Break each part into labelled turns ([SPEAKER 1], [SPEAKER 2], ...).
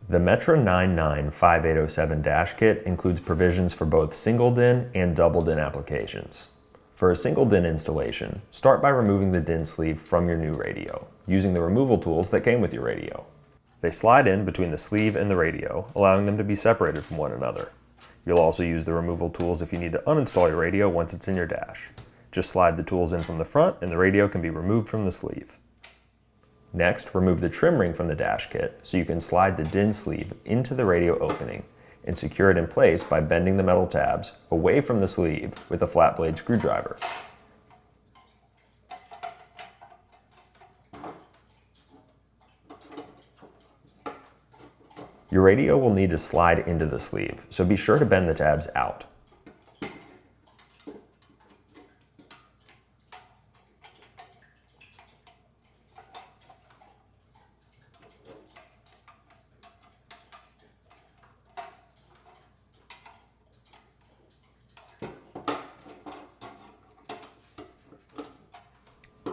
[SPEAKER 1] The Metra 995807 dash kit includes provisions for both single DIN and double DIN applications. For a single DIN installation, start by removing the DIN sleeve from your new radio, using the removal tools that came with your radio. They slide in between the sleeve and the radio, allowing them to be separated from one another. You'll also use the removal tools if you need to uninstall your radio once it's in your dash. Just slide the tools in from the front and the radio can be removed from the sleeve. Next, remove the trim ring from the dash kit so you can slide the DIN sleeve into the radio opening and secure it in place by bending the metal tabs away from the sleeve with a flat blade screwdriver. Your radio will need to slide into the sleeve, so be sure to bend the tabs out.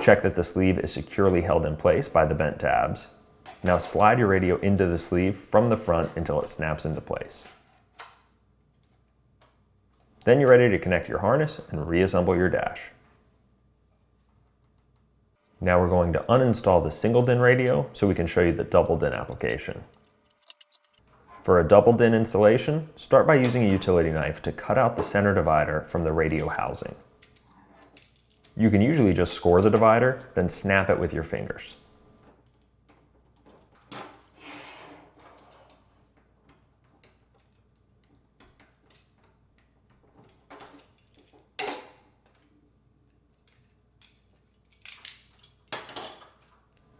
[SPEAKER 1] Check that the sleeve is securely held in place by the bent tabs. Now slide your radio into the sleeve from the front until it snaps into place. Then you're ready to connect your harness and reassemble your dash. Now we're going to uninstall the single DIN radio so we can show you the double DIN application. For a double DIN installation, start by using a utility knife to cut out the center divider from the radio housing. You can usually just score the divider, then snap it with your fingers.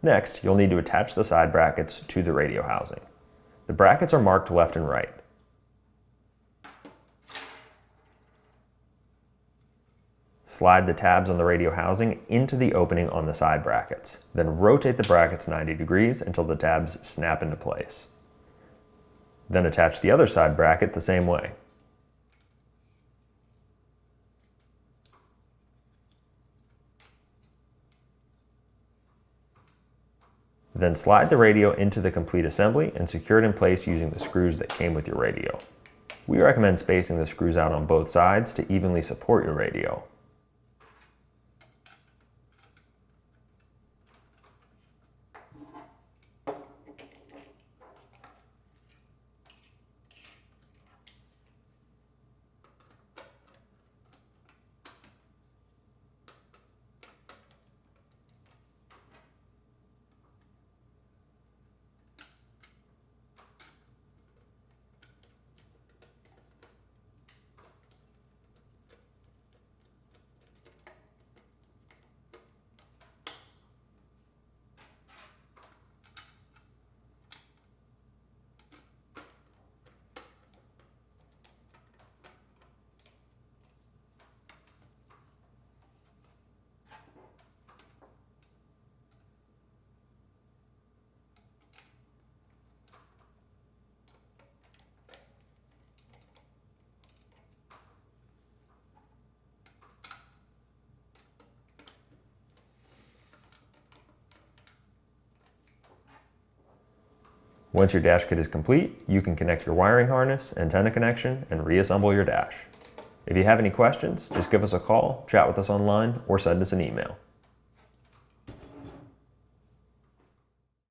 [SPEAKER 1] Next, you'll need to attach the side brackets to the radio housing. The brackets are marked left and right. Slide the tabs on the radio housing into the opening on the side brackets. Then rotate the brackets 90 degrees until the tabs snap into place. Then attach the other side bracket the same way. Then slide the radio into the complete assembly and secure it in place using the screws that came with your radio. We recommend spacing the screws out on both sides to evenly support your radio. Once your dash kit is complete, you can connect your wiring harness, antenna connection, and reassemble your dash. If you have any questions, just give us a call, chat with us online, or send us an email.